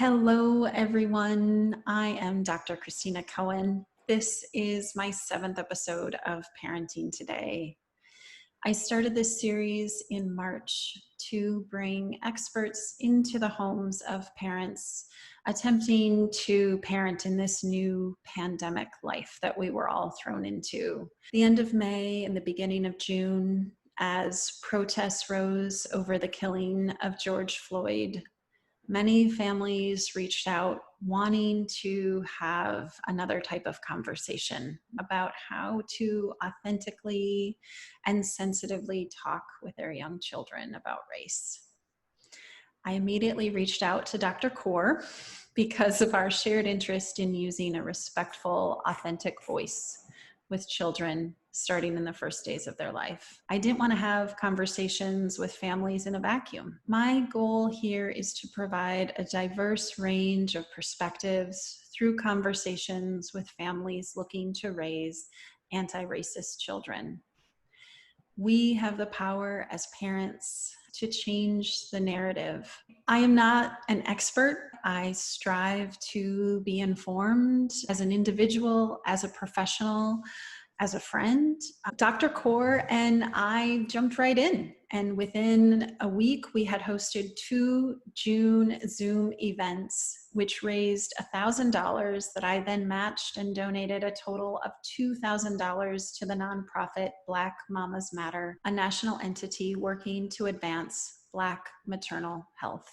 Hello, everyone. I am Dr. Christina Cohen. This is my 7th episode of Parenting Today. I started this series in March to bring experts into the homes of parents attempting to parent in this new pandemic life that we were all thrown into. The end of May and the beginning of June, as protests rose over the killing of George Floyd, many families reached out wanting to have another type of conversation about how to authentically and sensitively talk with their young children about race. I immediately reached out to Dr. Kaur because of our shared interest in using a respectful, authentic voice with children starting in the first days of their life. I didn't want to have conversations with families in a vacuum. My goal here is to provide a diverse range of perspectives through conversations with families looking to raise anti-racist children. We have the power as parents to change the narrative. I am not an expert. I strive to be informed as an individual, as a professional, as a friend. Dr. Kaur and I jumped right in. And within a week, we had hosted 2 June Zoom events, which raised $1,000 that I then matched and donated a total of $2,000 to the nonprofit Black Mamas Matter, a national entity working to advance Black maternal health.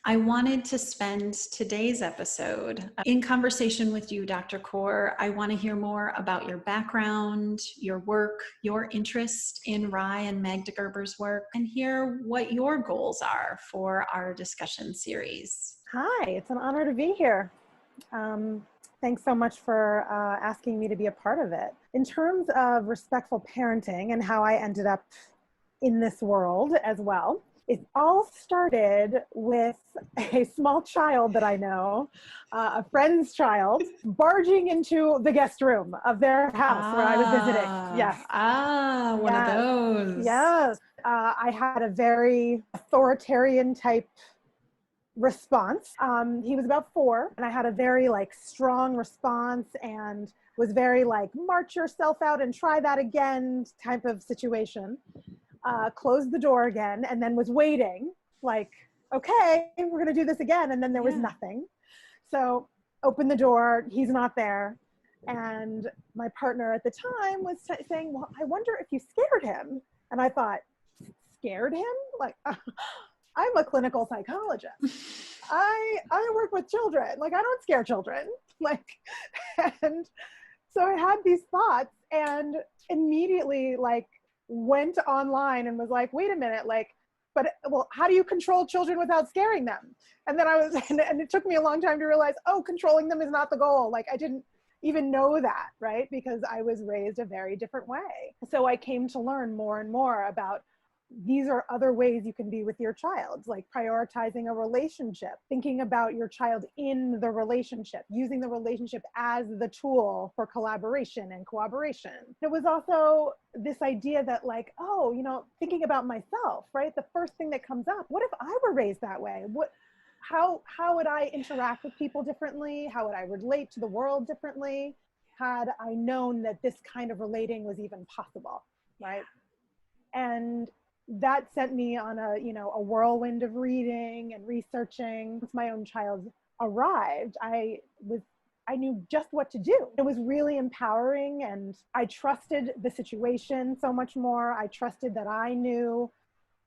I wanted to spend today's episode in conversation with you, Dr. Kaur. I want to hear more about your background, your work, your interest in Rai and Magda Gerber's work, and hear what your goals are for our discussion series. Hi, it's an honor to be here. Thanks so much for asking me to be a part of it. In terms of respectful parenting and how I ended up in this world as well, it all started with a small child that I know, a friend's child, barging into the guest room of their house where I was visiting. Yes. One of those. Yes. I had a very authoritarian type response. He was about 4, and I had a very strong response and was very march yourself out and try that again type of situation. Closed the door again and then was waiting okay, we're going to do this again. And then there was nothing. So opened the door, he's not there. And my partner at the time was saying, well, I wonder if you scared him. And I thought, scared him? I'm a clinical psychologist. I work with children. I don't scare children. And so I had these thoughts and immediately went online and was like, wait a minute, how do you control children without scaring them? And then and it took me a long time to realize, controlling them is not the goal. I didn't even know that, right? Because I was raised a very different way. So I came to learn more and more about these are other ways you can be with your child, prioritizing a relationship, thinking about your child in the relationship, using the relationship as the tool for collaboration and cooperation. It was also this idea that thinking about myself, right? The first thing that comes up, what if I were raised that way? How would I interact with people differently? How would I relate to the world differently? Had I known that this kind of relating was even possible, right? And that sent me on a whirlwind of reading and researching. Once my own child arrived, I knew just what to do. It was really empowering, and I trusted the situation so much more. I trusted that I knew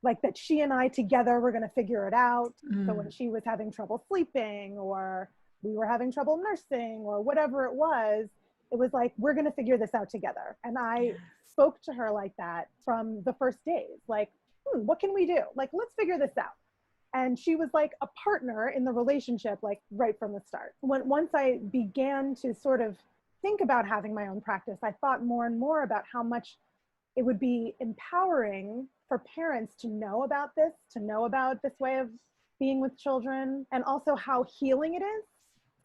that she and I together were going to figure it out. So when she was having trouble sleeping, or we were having trouble nursing, or whatever it was we're going to figure this out together. And I spoke to her like that from the first days, what can we do? Let's figure this out. And she was a partner in the relationship, right from the start. Once I began to sort of think about having my own practice, I thought more and more about how much it would be empowering for parents to know about this way of being with children, and also how healing it is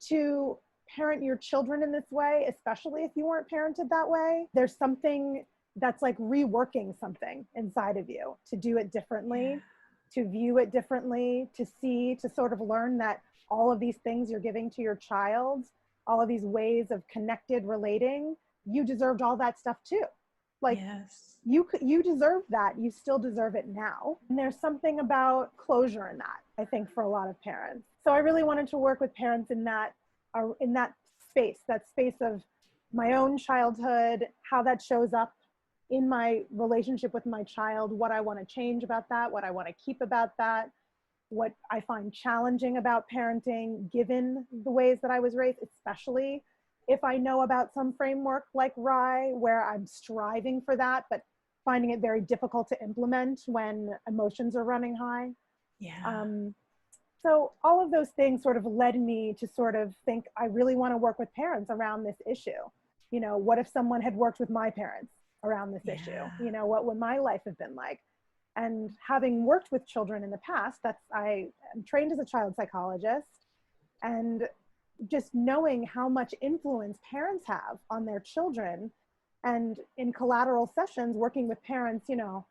to parent your children in this way, especially if you weren't parented that way. There's something that's reworking something inside of you to do it differently. to view it differently, to see, to sort of learn that all of these things you're giving to your child, all of these ways of connected relating, you deserved all that stuff too. Like, Yes. you deserve that. You still deserve it now. And there's something about closure in that, I think, for a lot of parents. So I really wanted to work with parents in that space of my own childhood, how that shows up in my relationship with my child, what I want to change about that, what I want to keep about that, what I find challenging about parenting, given the ways that I was raised, especially if I know about some framework like RIE, where I'm striving for that, but finding it very difficult to implement when emotions are running high. Yeah. So all of those things sort of led me to sort of think, I really want to work with parents around this issue. You know, what if someone had worked with my parents around this issue? Yeah. You know, what would my life have been like? And having worked with children in the past, I am trained as a child psychologist, and just knowing how much influence parents have on their children, and in collateral sessions working with parents, you know,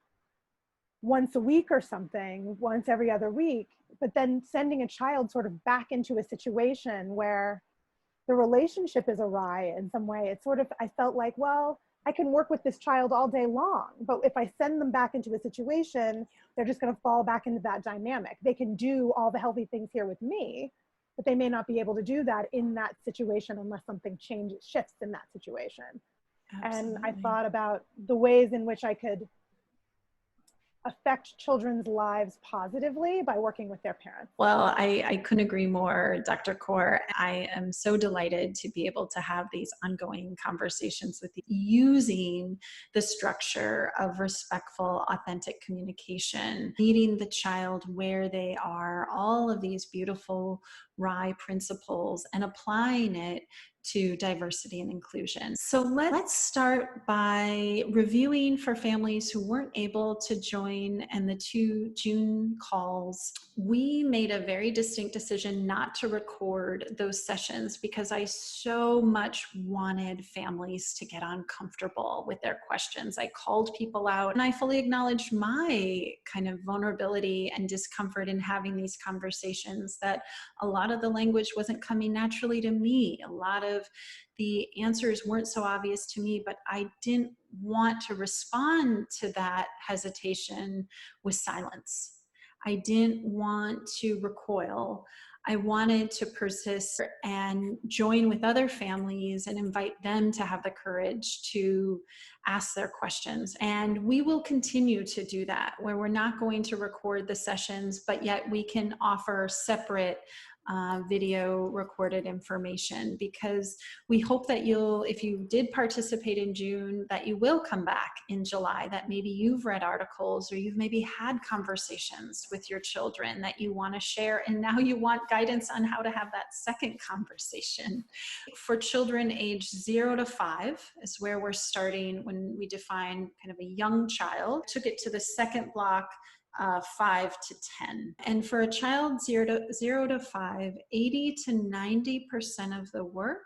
once a week or something, once every other week, but then sending a child sort of back into a situation where the relationship is awry in some way. It's sort of, I felt like, well, I can work with this child all day long, but if I send them back into a situation, they're just going to fall back into that dynamic. They can do all the healthy things here with me, but they may not be able to do that in that situation unless something changes, shifts in that situation. And I Absolutely. thought about the ways in which I could affect children's lives positively by working with their parents. Well, I couldn't agree more, Dr. Kaur. I am so delighted to be able to have these ongoing conversations with you using the structure of respectful, authentic communication, meeting the child where they are, all of these beautiful RIE principles, and applying it to diversity and inclusion. So let's start by reviewing for families who weren't able to join in the 2 June calls. We made a very distinct decision not to record those sessions because I so much wanted families to get uncomfortable with their questions. I called people out and I fully acknowledged my kind of vulnerability and discomfort in having these conversations, that a lot of the language wasn't coming naturally to me. A lot of the answers weren't so obvious to me, but I didn't want to respond to that hesitation with silence. I didn't want to recoil. I wanted to persist and join with other families and invite them to have the courage to ask their questions. And we will continue to do that, where we're not going to record the sessions, but yet we can offer separate video recorded information, because we hope that you'll, if you did participate in June, that you will come back in July, that maybe you've read articles or you've maybe had conversations with your children that you want to share, and now you want guidance on how to have that second conversation. For children age 0 to 5 is where we're starting when we define kind of a young child. Took it to the second block, 5 to 10. And for a child 0 to 5, 80 to 90% of the work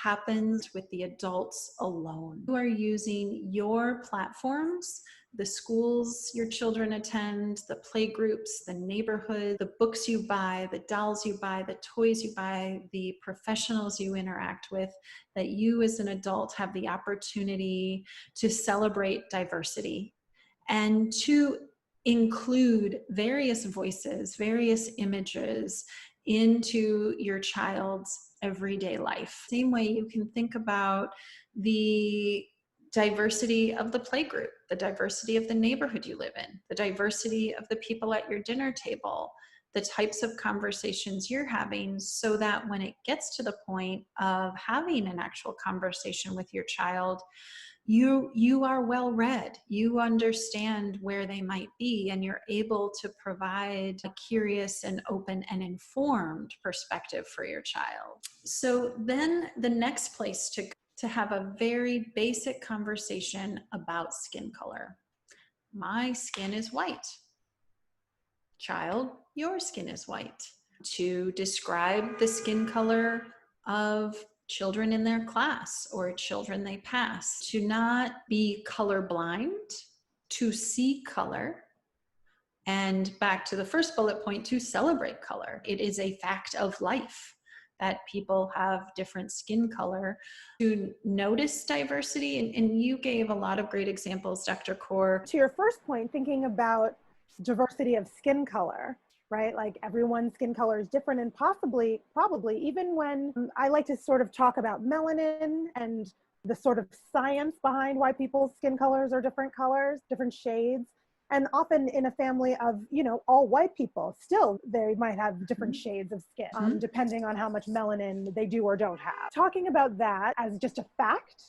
happens with the adults alone. You are using your platforms, the schools your children attend, the play groups, the neighborhood, the books you buy, the dolls you buy, the toys you buy, the professionals you interact with, that you as an adult have the opportunity to celebrate diversity and to include various voices, various images into your child's everyday life. Same way you can think about the diversity of the playgroup, the diversity of the neighborhood you live in, the diversity of the people at your dinner table, the types of conversations you're having, so that when it gets to the point of having an actual conversation with your child, you are well read, you understand where they might be, and you're able to provide a curious and open and informed perspective for your child. So then the next place to have a very basic conversation about skin color. My skin is white. Child, your skin is white. To describe the skin color of children in their class or children they pass. To not be colorblind, to see color And back to the first bullet point, to celebrate color. It is a fact of life that people have different skin color. To notice diversity, and you gave a lot of great examples, Dr. Kaur. To your first point, thinking about diversity of skin color, right? Like everyone's skin color is different, and probably even when I like to sort of talk about melanin and the sort of science behind why people's skin colors are different colors, different shades. And often in a family of, all white people, still they might have different shades of skin, depending on how much melanin they do or don't have. Talking about that as just a fact,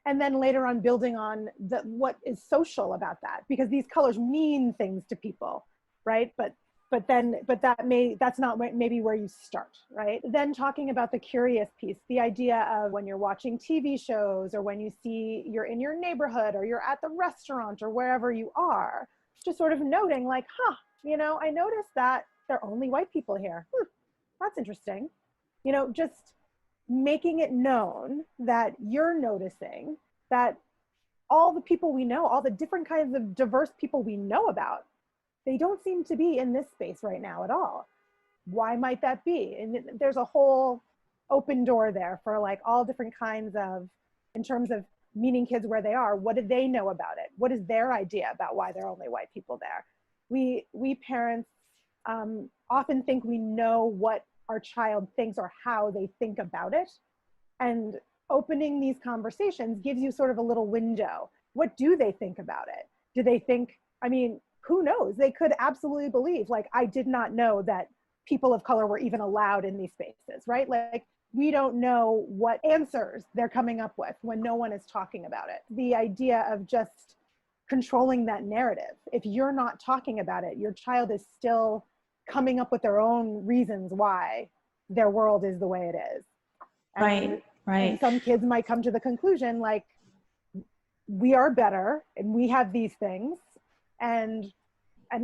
and then later on building on what is social about that, because these colors mean things to people, right? But that's not maybe where you start, right? Then talking about the curious piece, the idea of when you're watching TV shows, or when you're in your neighborhood, or you're at the restaurant, or wherever you are, just sort of noting like, I noticed that there are only white people here. That's interesting. Just making it known that you're noticing that all the people we know, all the different kinds of diverse people we know about, they don't seem to be in this space right now at all. Why might that be? And there's a whole open door there for like all different kinds of, in terms of meeting kids where they are, what do they know about it? What is their idea about why there are only white people there? We parents often think we know what our child thinks or how they think about it. And opening these conversations gives you sort of a little window. What do they think about it? Do they think, who knows? They could absolutely believe, like, I did not know that people of color were even allowed in these spaces, right? Like, we don't know what answers they're coming up with when no one is talking about it. The idea of just controlling that narrative. If you're not talking about it, your child is still coming up with their own reasons why their world is the way it is. Right. And some kids might come to the conclusion, like, we are better and we have these things, and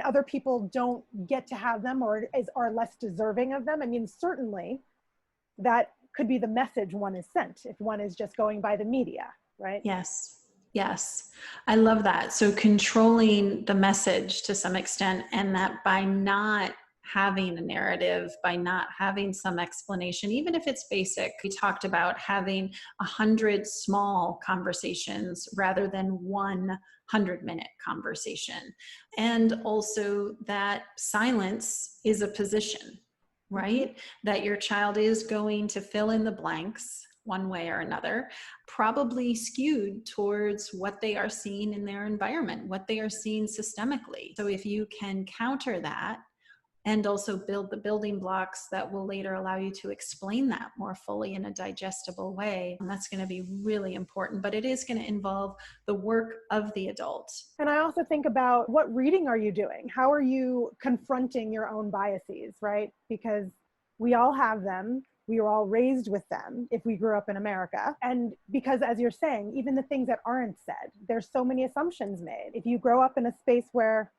other people don't get to have them, or are less deserving of them. Certainly that could be the message one is sent if one is just going by the media, right? Yes. I love that. So controlling the message to some extent, and that by not having a narrative, by not having some explanation, even if it's basic. We talked about having 100 small conversations rather than 100-minute conversation. And also that silence is a position, right? Mm-hmm. That your child is going to fill in the blanks one way or another, probably skewed towards what they are seeing in their environment, what they are seeing systemically. So if you can counter that, and also build the building blocks that will later allow you to explain that more fully in a digestible way, and that's going to be really important. But it is going to involve the work of the adult. And I also think about, what reading are you doing? How are you confronting your own biases, right? Because we all have them. We were all raised with them if we grew up in America. And because, as you're saying, even the things that aren't said, there's so many assumptions made. If you grow up in a space where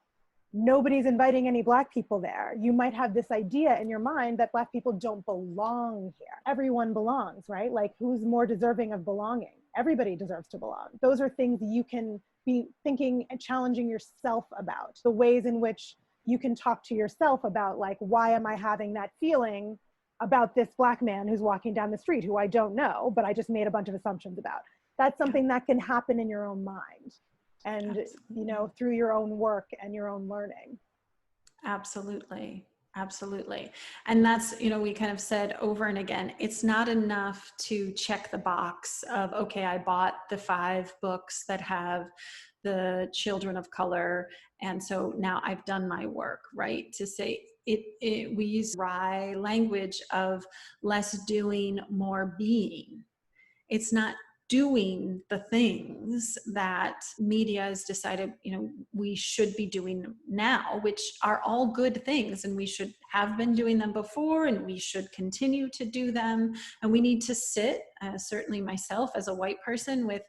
nobody's inviting any Black people there, you might have this idea in your mind that Black people don't belong here. Everyone belongs, right? Like, who's more deserving of belonging? Everybody deserves to belong. Those are things you can be thinking and challenging yourself about. The ways in which you can talk to yourself about, like, why am I having that feeling about this Black man who's walking down the street who I don't know, but I just made a bunch of assumptions about. That's something that can happen in your own mind. And, through your own work and your own learning. Absolutely. And that's, we kind of said over and again, it's not enough to check the box of, okay, I bought the 5 books that have the children of color, and so now I've done my work, right? To say we use wry language of less doing, more being. It's not doing the things that media has decided, we should be doing now, which are all good things, and we should have been doing them before, and we should continue to do them. And we need to sit, certainly myself as a white person, with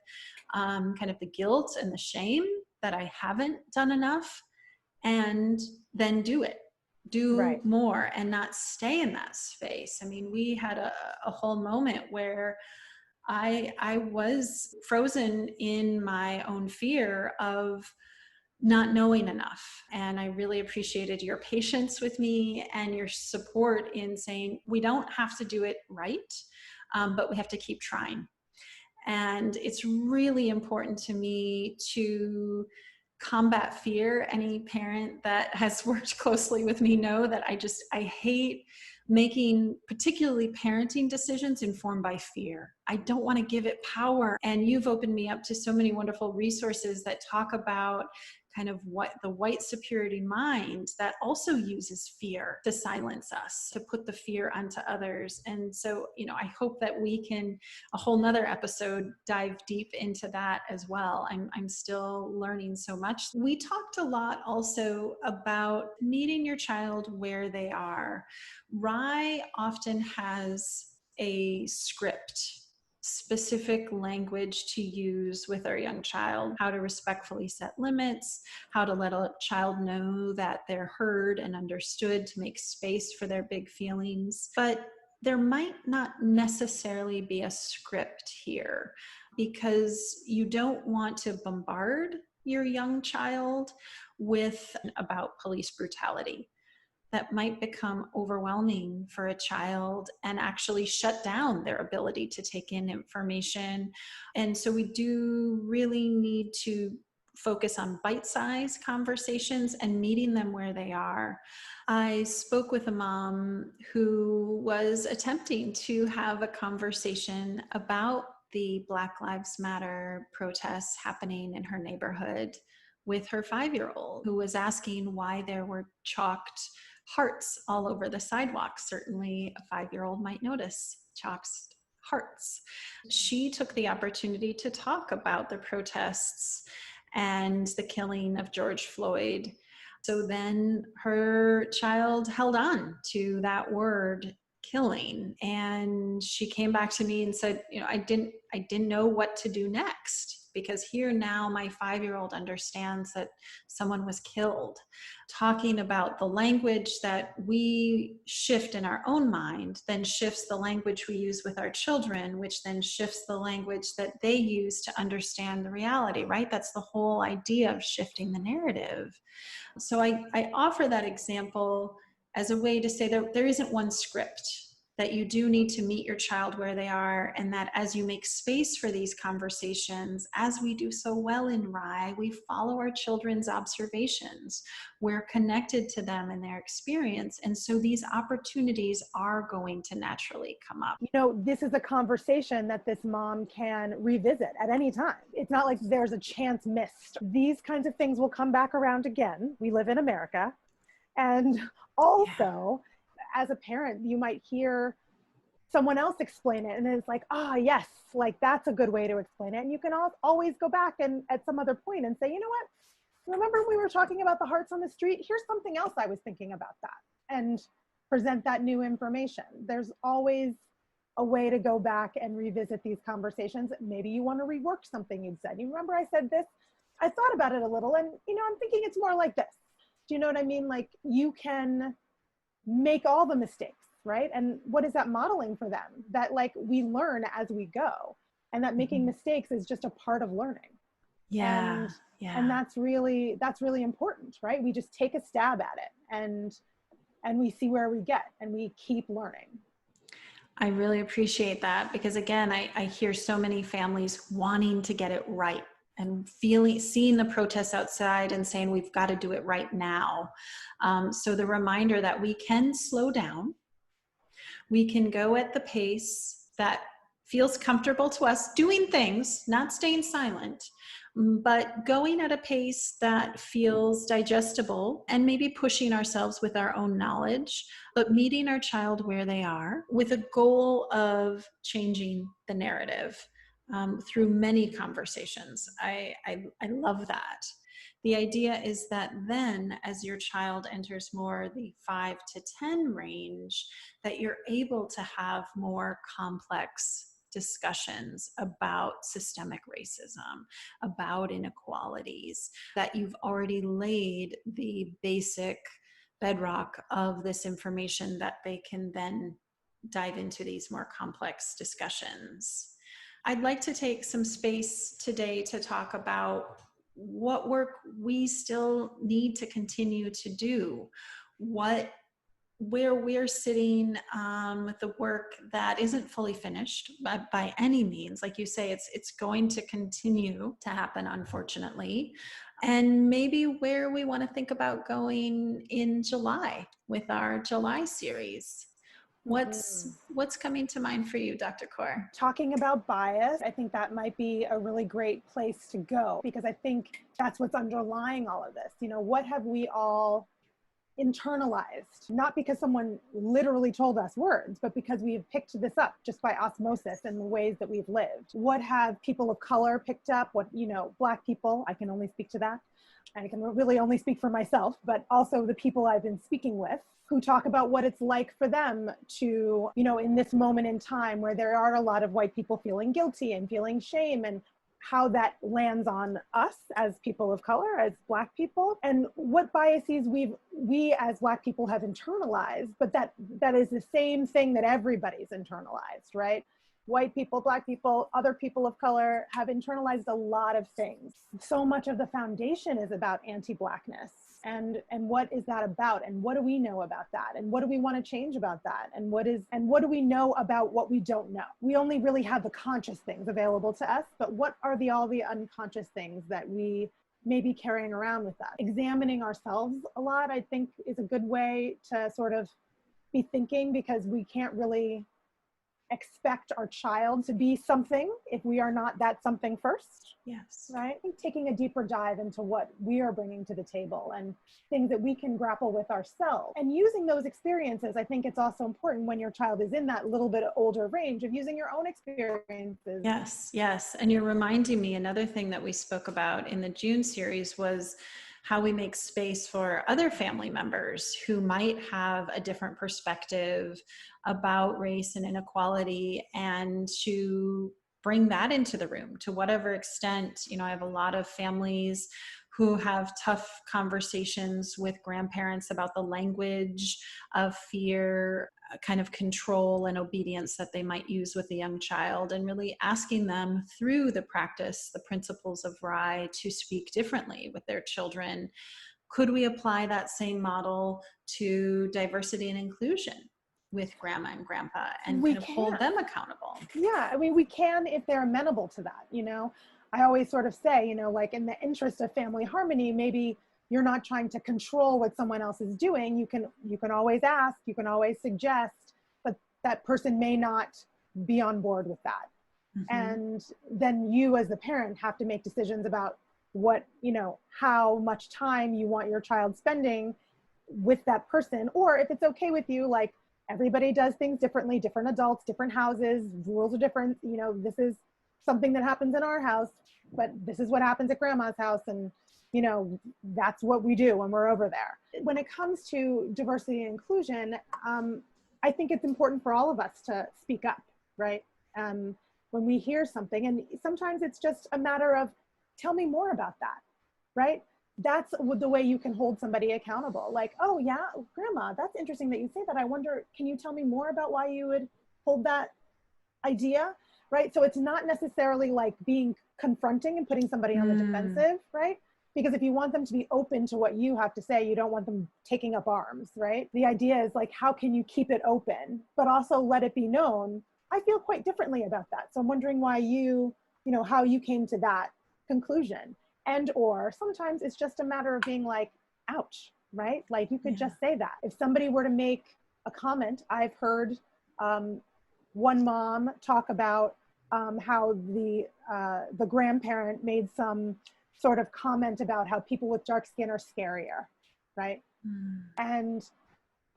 kind of the guilt and the shame that I haven't done enough, and then do it. Do more and not stay in that space. We had a whole moment where I was frozen in my own fear of not knowing enough. And I really appreciated your patience with me and your support in saying, we don't have to do it right, but we have to keep trying. And it's really important to me to combat fear. Any parent that has worked closely with me know that I hate making particularly parenting decisions informed by fear. I don't want to give it power. And you've opened me up to so many wonderful resources that talk about kind of what the white superiority mind that also uses fear to silence us, to put the fear onto others. And so, I hope that we can, a whole nother episode, dive deep into that as well. I'm still learning so much. We talked a lot also about meeting your child where they are. Rye often has a script, specific language to use with our young child, how to respectfully set limits, how to let a child know that they're heard and understood, to make space for their big feelings. But there might not necessarily be a script here, because you don't want to bombard your young child with about police brutality. That might become overwhelming for a child and actually shut down their ability to take in information. And so we do really need to focus on bite-sized conversations and meeting them where they are. I spoke with a mom who was attempting to have a conversation about the Black Lives Matter protests happening in her neighborhood with her 5-year-old, who was asking why there were chalked hearts all over the sidewalk. Certainly a 5-year-old might notice chalked hearts. She took the opportunity to talk about the protests and the killing of George Floyd. So then her child held on to that word, killing, and she came back to me and said, I didn't know what to do next, because here now my 5-year-old understands that someone was killed. Talking about the language that we shift in our own mind then shifts the language we use with our children, which then shifts the language that they use to understand the reality, right? That's the whole idea of shifting the narrative. So I offer that example as a way to say that there isn't one script, that you do need to meet your child where they are, and that as you make space for these conversations, as we do so well in Rye, we follow our children's observations. We're connected to them and their experience, and so these opportunities are going to naturally come up. This is a conversation that this mom can revisit at any time. It's not like there's a chance missed. These kinds of things will come back around again. We live in America. And also, as a parent, you might hear someone else explain it, and it's like, yes, like that's a good way to explain it. And you can always go back and at some other point and say, you know what, remember we were talking about the hearts on the street? Here's something else I was thinking about that, and present that new information. There's always a way to go back and revisit these conversations. Maybe you want to rework something you'd said. You remember I said this? I thought about it a little, and I'm thinking it's more like this. Do you know what I mean? Like, you can make all the mistakes, right? And what is that modeling for them? That like we learn as we go, and that making mistakes is just a part of learning. Yeah. And that's really important, right? We just take a stab at it, and we see where we get, and we keep learning. I really appreciate that, because again, I hear so many families wanting to get it right and seeing the protests outside and saying, we've got to do it right now. So the reminder that we can slow down, we can go at the pace that feels comfortable to us, doing things, not staying silent, but going at a pace that feels digestible, and maybe pushing ourselves with our own knowledge, but meeting our child where they are with a goal of changing the narrative through many conversations. I love that. The idea is that then, as your child enters more the 5 to 10 range, that you're able to have more complex discussions about systemic racism, about inequalities, that you've already laid the basic bedrock of this information that they can then dive into these more complex discussions. I'd like to take some space today to talk about what work we still need to continue to do, where we're sitting with the work that isn't fully finished by any means. Like you say, it's going to continue to happen, unfortunately. And maybe where we want to think about going in July with our July series. Mhm. What's coming to mind for you, Dr. Kaur? Talking about bias, I think that might be a really great place to go, because I think that's what's underlying all of this. What have we all internalized, not because someone literally told us words, but because we've picked this up just by osmosis in the ways that we've lived? What have people of color picked up? What, Black people, I can only speak to that. I can really only speak for myself, but also the people I've been speaking with who talk about what it's like for them to, in this moment in time where there are a lot of white people feeling guilty and feeling shame, and how that lands on us as people of color, as Black people, and what biases we as Black people have internalized, but that is the same thing that everybody's internalized, right? White people, Black people, other people of color have internalized a lot of things. So much of the foundation is about anti-Blackness. And what is that about? And what do we know about that? And what do we want to change about that? And what do we know about what we don't know? We only really have the conscious things available to us, but what are all the unconscious things that we may be carrying around with us? Examining ourselves a lot, I think, is a good way to sort of be thinking, because we can't really expect our child to be something if we are not that something first. Yes. Right? I think taking a deeper dive into what we are bringing to the table and things that we can grapple with ourselves, and using those experiences. I think it's also important when your child is in that little bit older range of using your own experiences. Yes, yes. And you're reminding me, another thing that we spoke about in the June series was how we make space for other family members who might have a different perspective about race and inequality, and to bring that into the room to whatever extent. I have a lot of families who have tough conversations with grandparents about the language of fear, kind of control and obedience that they might use with a young child, and really asking them through the practice, the principles of RIE, to speak differently with their children. Could we apply that same model to diversity and inclusion with grandma and grandpa, and We kind of can. hold them accountable? Yeah, I mean, we can if they're amenable to that. I always sort of say, like, in the interest of family harmony, maybe you're not trying to control what someone else is doing. You can always ask, you can always suggest, but that person may not be on board with that. Mm-hmm. And then you as the parent have to make decisions about how much time you want your child spending with that person, or if it's okay with you, like, everybody does things differently, different adults, different houses, rules are different. This is something that happens in our house, but this is what happens at grandma's house. And, that's what we do when we're over there. When it comes to diversity and inclusion, I think it's important for all of us to speak up, right? When we hear something, and sometimes it's just a matter of, tell me more about that, right? That's the way you can hold somebody accountable. Like, oh yeah, grandma, that's interesting that you say that. I wonder, can you tell me more about why you would hold that idea, right? So it's not necessarily like being confronting and putting somebody on the defensive, right? Because if you want them to be open to what you have to say, you don't want them taking up arms, right? The idea is like, how can you keep it open, but also let it be known, I feel quite differently about that. So I'm wondering why how you came to that conclusion. And or sometimes it's just a matter of being like, ouch, right? Like, you could just say that. If somebody were to make a comment, I've heard one mom talk about how the grandparent made some sort of comment about how people with dark skin are scarier, right? And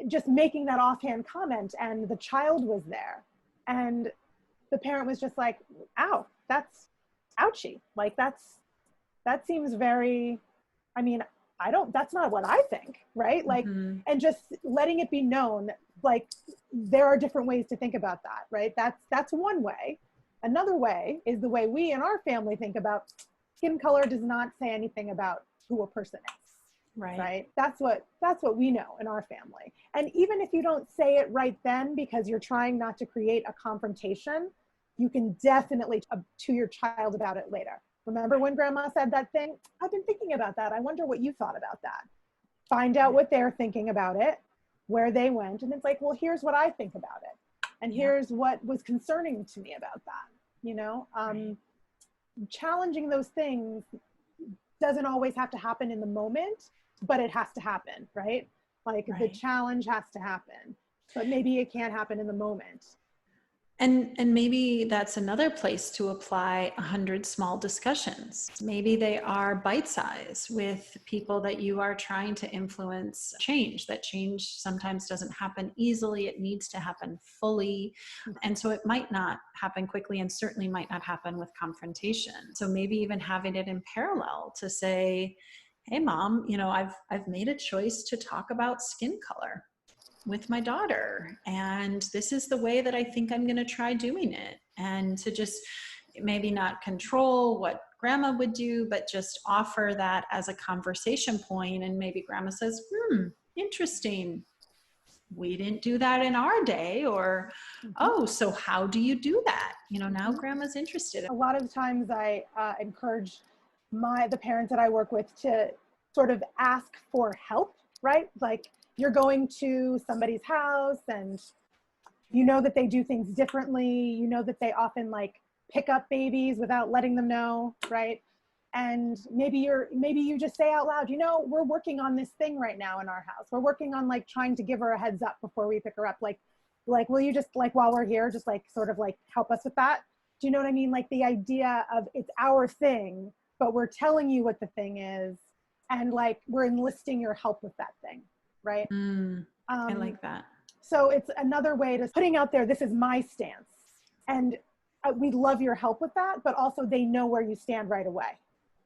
just making that offhand comment, and the child was there, and the parent was just like, ow, that's ouchy. Like, that seems very, that's not what I think, right? Like, and just letting it be known, like, there are different ways to think about that, right? That's one way. Another way is the way we in our family think about skin color does not say anything about who a person is. Right. That's what we know in our family. And even if you don't say it right then, because you're trying not to create a confrontation, you can definitely talk to your child about it later. Remember when grandma said that thing? I've been thinking about that. I wonder what you thought about that. Find out what they're thinking about it, where they went. And it's like, well, here's what I think about it. And here's what was concerning to me about that. You know, challenging those things doesn't always have to happen in the moment, but it has to happen, right? Like the challenge has to happen, but maybe it can't happen in the moment. And maybe that's another place to apply 100 small discussions. Maybe they are bite-sized with people that you are trying to influence change. That change sometimes doesn't happen easily. It needs to happen fully. And so it might not happen quickly and certainly might not happen with confrontation. So maybe even having it in parallel to say, hey mom, you know, I've made a choice to talk about skin color with my daughter, and this is the way that I think I'm going to try doing it. And to just maybe not control what grandma would do, but just offer that as a conversation point. And maybe grandma says, interesting, we didn't do that in our day. Or oh, so how do you do that? You know, now grandma's interested. A lot of times I encourage the parents that I work with to sort of ask for help, right? Like, you're going to somebody's house and you know that they do things differently. You know that they often like pick up babies without letting them know, right? And maybe you just say out loud, you know, we're working on this thing right now in our house. We're working on like trying to give her a heads up before we pick her up. Like, will you just like, while we're here, just like sort of like help us with that? Do you know what I mean? Like the idea of it's our thing, but we're telling you what the thing is. And like, we're enlisting your help with that thing. Right? I like that. So it's another way to putting out there, this is my stance. And we'd love your help with that, but also they know where you stand right away,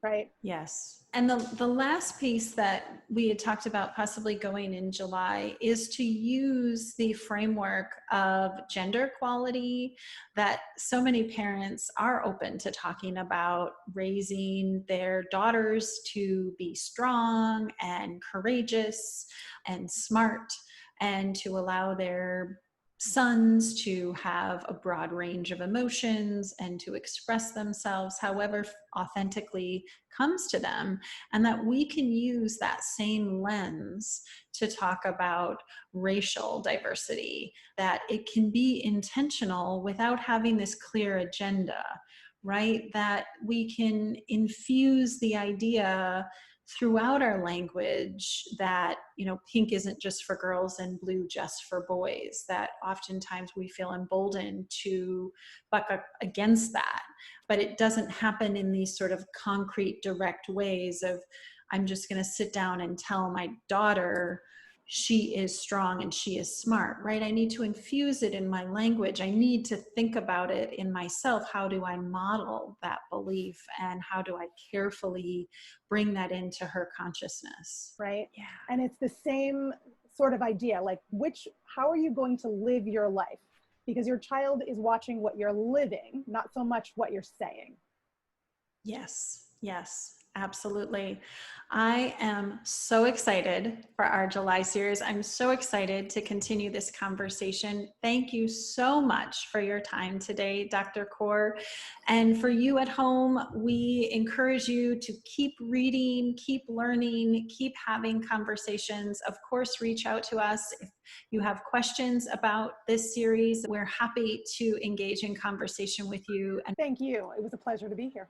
right? Yes. And the last piece that we had talked about possibly going in July is to use the framework of gender equality that so many parents are open to talking about, raising their daughters to be strong and courageous and smart, and to allow their sons to have a broad range of emotions and to express themselves however authentically comes to them, and that we can use that same lens to talk about racial diversity, that it can be intentional without having this clear agenda, right? That we can infuse the idea throughout our language that, you know, pink isn't just for girls and blue just for boys, that oftentimes we feel emboldened to buck up against that. But it doesn't happen in these sort of concrete, direct ways of, I'm just going to sit down and tell my daughter she is strong and she is smart, right? I need to infuse it in my language. I need to think about it in myself. How do I model that belief, and how do I carefully bring that into her consciousness? Right. Yeah. And it's the same sort of idea, like how are you going to live your life? Because your child is watching what you're living, not so much what you're saying. Yes, yes, absolutely. I am so excited for our July series. I'm so excited to continue this conversation. Thank you so much for your time today, Dr. Kaur. And for you at home, we encourage you to keep reading, keep learning, keep having conversations. Of course, reach out to us if you have questions about this series. We're happy to engage in conversation with you. Thank you. It was a pleasure to be here.